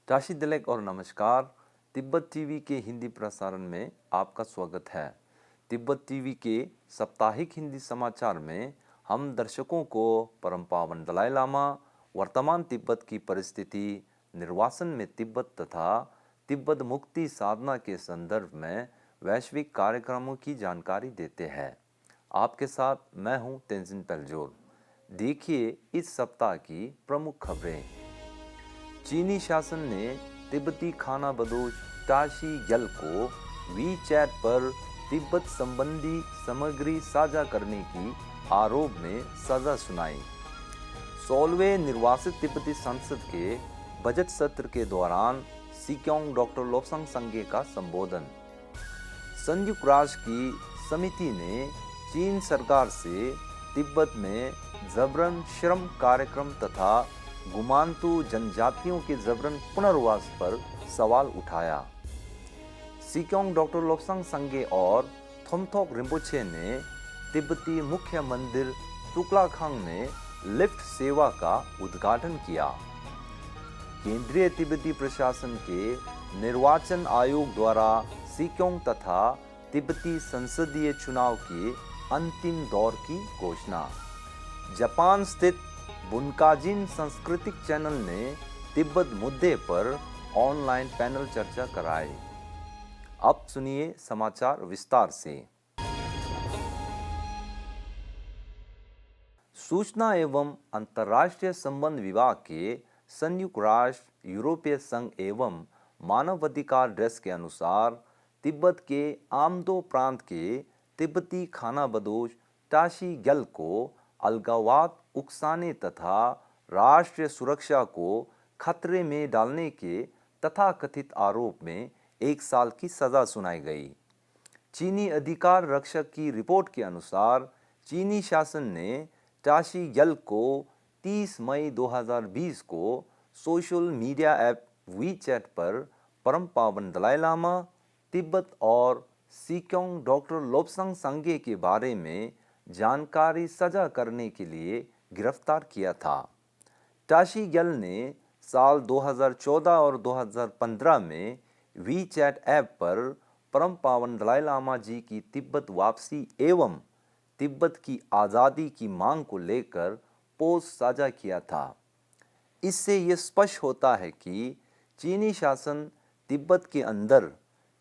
टाशी तिलक और नमस्कार। तिब्बत टीवी के हिंदी प्रसारण में आपका स्वागत है। तिब्बत टीवी के साप्ताहिक हिंदी समाचार में हम दर्शकों को परम पावन दलाई लामा, वर्तमान तिब्बत की परिस्थिति, निर्वासन में तिब्बत तथा तिब्बत मुक्ति साधना के संदर्भ में वैश्विक कार्यक्रमों की जानकारी देते हैं। आपके साथ मैं हूं तेंजिन पेलजोर। देखिए इस सप्ताह की प्रमुख खबरें। चीनी शासन ने तिब्बती खाना बदोश टाशी यल को वीचैट पर तिब्बत संबंधी सामग्री साझा करने की आरोप में सजा सुनाई। 16वें निर्वासित तिब्बती संसद के बजट सत्र के दौरान सिक्योंग डॉक्टर लोब्सांग संगे का संबोधन। संयुक्त राष्ट्र की समिति ने चीन सरकार से तिब्बत में जबरन श्रम कार्यक्रम तथा गुमांतु जनजातियों के जबरन पुनर्वास पर सवाल उठाया। सिक्योंग डॉक्टर लोब्सांग संगे और थोमथोक रिम्पोचे ने तिब्बती मुख्य मंदिर तुक्लाखांग में लिफ्ट सेवा का उद्घाटन किया। केंद्रीय तिब्बती प्रशासन के निर्वाचन आयोग द्वारा सिक्योंग तथा तिब्बती संसदीय चुनाव के अंतिम दौर की घोषणा। जापान स्थित बुनकाजिन सांस्कृतिक चैनल ने तिब्बत मुद्दे पर ऑनलाइन पैनल चर्चा कराई। अब सुनिए समाचार विस्तार से। सूचना एवं अंतर्राष्ट्रीय संबंध विभाग के संयुक्त राष्ट्र, यूरोपीय संघ एवं मानवाधिकार डेस्क के अनुसार तिब्बत के आमदो प्रांत के तिब्बती खाना बदोश टाशी यल को अलगाववाद उकसाने तथा राष्ट्रीय सुरक्षा को खतरे में डालने के तथाकथित आरोप में 1 साल की सजा सुनाई गई। चीनी अधिकार रक्षक की रिपोर्ट के अनुसार चीनी शासन ने टाशी यल को 30 मई 2020 को सोशल मीडिया ऐप वीचैट पर परम पावन दलाई लामा, तिब्बत और सिक्योंग डॉक्टर लोब्सांग संगे के बारे में जानकारी साझा करने के लिए गिरफ्तार किया था। टाशी यल ने साल 2014 और 2015 में वीचैट ऐप पर परम पावन दलाई लामा जी की तिब्बत वापसी एवं तिब्बत की आज़ादी की मांग को लेकर पोस्ट साझा किया था। इससे यह स्पष्ट होता है कि चीनी शासन तिब्बत के अंदर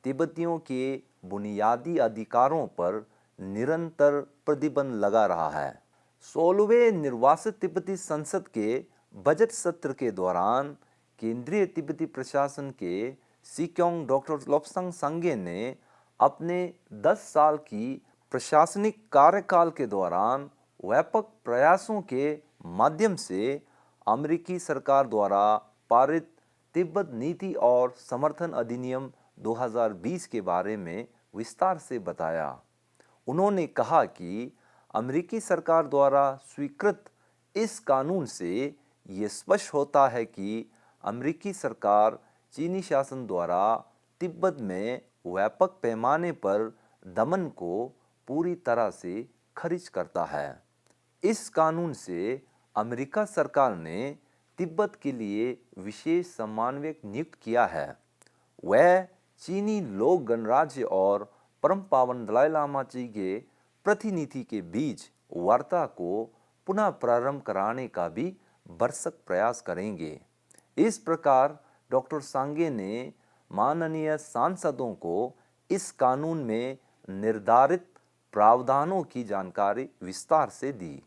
तिब्बतियों के बुनियादी अधिकारों पर निरंतर प्रतिबंध लगा रहा है। 16वें निर्वासित तिब्बती संसद के बजट सत्र के दौरान केंद्रीय तिब्बती प्रशासन के सिक्योंग डॉक्टर लोब्सांग संगे ने अपने 10 साल की प्रशासनिक कार्यकाल के दौरान व्यापक प्रयासों के माध्यम से अमेरिकी सरकार द्वारा पारित तिब्बत नीति और समर्थन अधिनियम 2020 के बारे में विस्तार से बताया। उन्होंने कहा कि अमेरिकी सरकार द्वारा स्वीकृत इस कानून से ये स्पष्ट होता है कि अमेरिकी सरकार चीनी शासन द्वारा तिब्बत में व्यापक पैमाने पर दमन को पूरी तरह से खारिज करता है। इस कानून से अमेरिका सरकार ने तिब्बत के लिए विशेष समन्वयक नियुक्त किया है। वह चीनी लोक गणराज्य और परम पावन दलाई लामा जी के प्रतिनिधि के बीच वार्ता को पुनः प्रारंभ कराने का भी भरसक प्रयास करेंगे। इस प्रकार डॉक्टर सांगे ने माननीय सांसदों को इस कानून में निर्धारित प्रावधानों की जानकारी विस्तार से दी।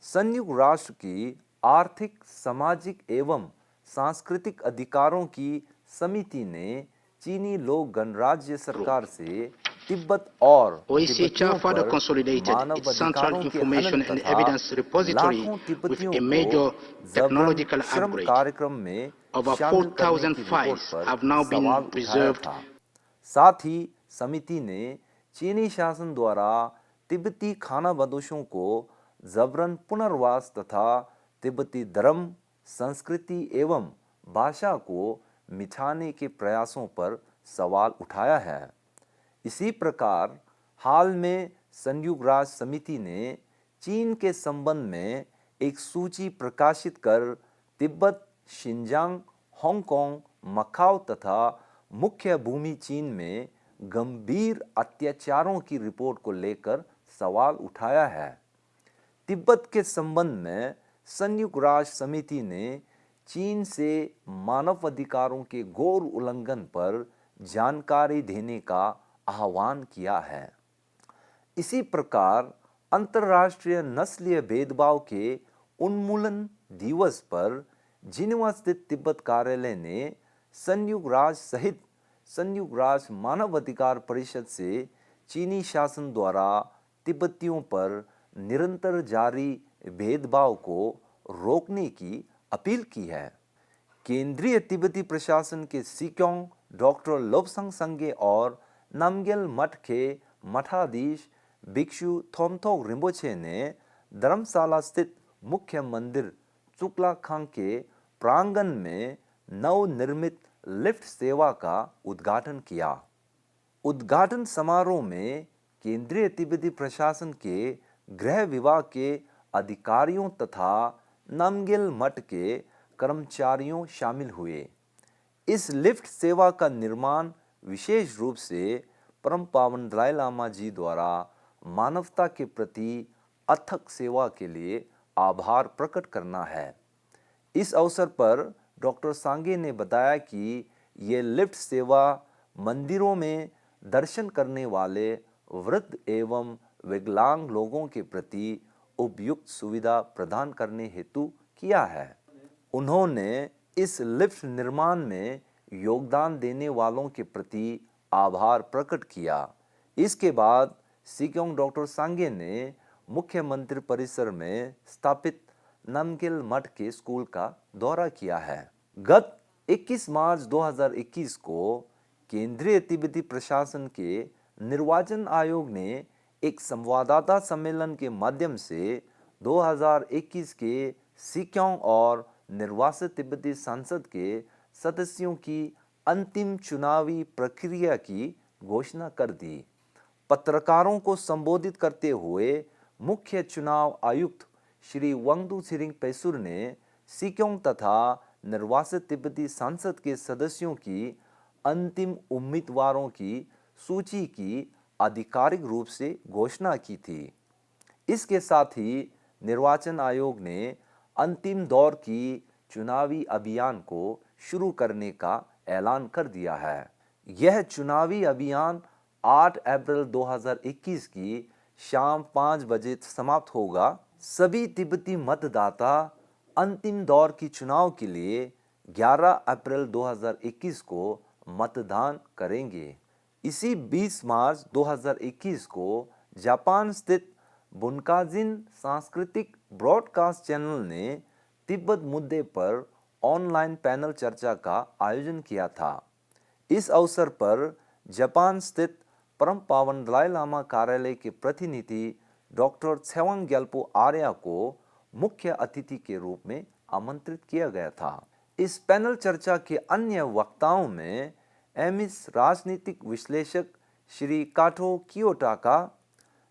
संयुक्त राष्ट्र की आर्थिक, सामाजिक एवं सांस्कृतिक अधिकारों की समिति ने चीनी लोक गणराज्य सरकार से तिब्बत और OECHR further consolidated its central information and evidence repository with a major technological upgrade. कार्यक्रम में Over 4,000 files have now been preserved. साथ ही समिति ने चीनी शासन द्वारा तिब्बती खाना बदोशों को जबरन पुनर्वास तथा तिब्बती धर्म, संस्कृति एवं भाषा को मिटाने के प्रयासों पर सवाल उठाया है। इसी प्रकार हाल में संयुक्त राष्ट्र समिति ने चीन के संबंध में एक सूची प्रकाशित कर तिब्बत, शिनजांग, हांगकांग, मकाओ तथा मुख्य भूमि चीन में गंभीर अत्याचारों की रिपोर्ट को लेकर सवाल उठाया है। तिब्बत के संबंध में संयुक्त राष्ट्र समिति ने चीन से मानवाधिकारों के घोर उल्लंघन पर जानकारी देने का आह्वान किया है। इसी प्रकार अंतर्राष्ट्रीय नस्लीय भेदभाव के उन्मूलन दिवस पर जिनेवा स्थित तिब्बत कार्यालय ने संयुक्त राष्ट्र सहित संयुक्त राष्ट्र मानवाधिकार परिषद से चीनी शासन द्वारा तिब्बतियों पर निरंतर जारी भेदभाव को रोकने की अपील की है। केंद्रीय तिब्बती प्रशासन के सिक्योंग डॉक्टर लोब्संग संगे और नामग्याल मठ के मठाधीश भिक्षु थोमथोक रिम्पोछे ने धर्मशाला स्थित मुख्य मंदिर चुक्लाखांग के प्रांगण में नवनिर्मित लिफ्ट सेवा का उद्घाटन किया। उद्घाटन समारोह में केंद्रीय तिब्बती प्रशासन के गृह विभाग के अधिकारियों तथा नामग्याल मठ के कर्मचारियों शामिल हुए। इस लिफ्ट सेवा का निर्माण विशेष रूप से परम पावन दलाई लामा जी द्वारा मानवता के प्रति अथक सेवा के लिए आभार प्रकट करना है। इस अवसर पर डॉक्टर सांगे ने बताया कि ये लिफ्ट सेवा मंदिरों में दर्शन करने वाले वृद्ध एवं विकलांग लोगों के प्रति उपयुक्त सुविधा प्रदान करने हेतु किया है। उन्होंने इस लिफ्ट निर्माण में योगदान देने वालों के प्रति आभार प्रकट किया। इसके बाद सिक्योंग डॉक्टर सांगे ने मुख्य मंदिर परिसर में स्थापित नामग्याल मठ के स्कूल का दौरा किया है। गत 21 मार्च 2021 को केंद्रीय तिब्बती प्रशासन के निर्वाचन आयोग ने एक संवाददाता सम्मेलन के माध्यम से 2021 के सिक्योंग और निर्वासित तिब्बती संसद के सदस्यों की अंतिम चुनावी प्रक्रिया की घोषणा कर दी। पत्रकारों को संबोधित करते हुए मुख्य चुनाव आयुक्त श्री वांगडू छिरिंग पेसुर ने सिक्योंग तथा निर्वासित तिब्बती संसद के सदस्यों की अंतिम उम्मीदवारों की सूची की आधिकारिक रूप से घोषणा की थी। इसके साथ ही निर्वाचन आयोग ने अंतिम दौर की चुनावी अभियान को शुरू करने का ऐलान कर दिया है। यह चुनावी अभियान 8 अप्रैल 2021 की शाम 5 बजे समाप्त होगा। सभी तिब्बती मतदाता अंतिम दौर की चुनाव के लिए 11 अप्रैल 2021 को मतदान करेंगे। इसी 20 मार्च 2021 को जापान स्थित बुनकाजिन सांस्कृतिक ब्रॉडकास्ट चैनल ने तिब्बत मुद्दे पर ऑनलाइन पैनल चर्चा का आयोजन किया था। इस अवसर पर जापान स्थित परम पावन दलाई लामा कार्यालय के प्रतिनिधि डॉक्टर त्सेवांग ग्याल्पो आर्या को मुख्य अतिथि के रूप में आमंत्रित किया गया था। इस पैनल चर्चा के अन्य वक्ताओं में एमिस राजनीतिक विश्लेषक श्री काटो कियोटाका,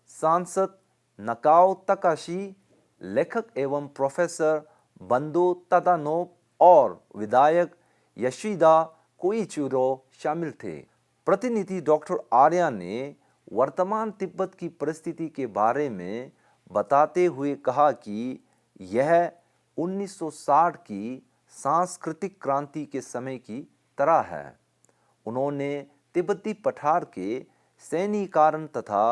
सांसद नकाओ तकाशी, लेखक एवं प्रोफेसर बंदो तादानोब और विधायक यशिदा कोइचिरो शामिल थे। प्रतिनिधि डॉक्टर आर्या ने वर्तमान तिब्बत की परिस्थिति के बारे में बताते हुए कहा कि यह 1960 की सांस्कृतिक क्रांति के समय की तरह है। उन्होंने तिब्बती पठार के सैनिकीकरण तथा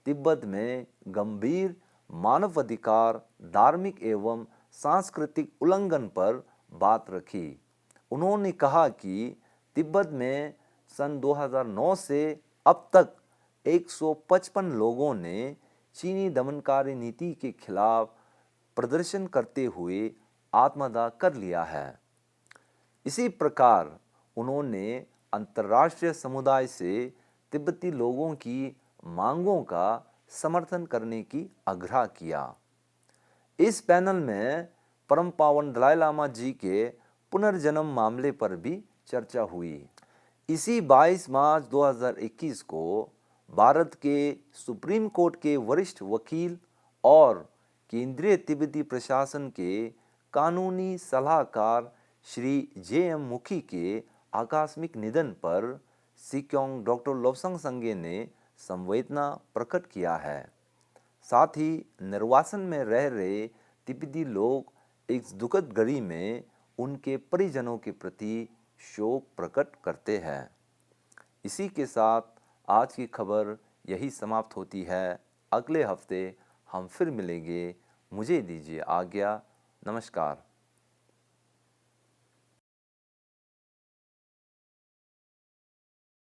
तिब्बत में गंभीर मानवाधिकार, धार्मिक एवं सांस्कृतिक उल्लंघन पर बात रखी। उन्होंने कहा कि तिब्बत में सन 2009 से अब तक 155 लोगों ने चीनी दमनकारी नीति के खिलाफ प्रदर्शन करते हुए आत्मदाह कर लिया है। इसी प्रकार उन्होंने अंतर्राष्ट्रीय समुदाय से तिब्बती लोगों की मांगों का समर्थन करने की आग्रह किया। इस पैनल में परम पावन दलाई लामा जी के पुनर्जन्म मामले पर भी चर्चा हुई। इसी 22 मार्च 2021 को भारत के सुप्रीम कोर्ट के वरिष्ठ वकील और केंद्रीय तिब्बती प्रशासन के कानूनी सलाहकार श्री जे.एम. मुखी के आकस्मिक निधन पर सिक्योंग डॉक्टर लोब्सांग संगे ने संवेदना प्रकट किया है। साथ ही निर्वासन में रह रहे तिब्बती लोग इस दुखद घड़ी में उनके परिजनों के प्रति शोक प्रकट करते हैं। इसी के साथ आज की खबर यही समाप्त होती है। अगले हफ्ते हम फिर मिलेंगे। मुझे दीजिए आज्ञा। नमस्कार।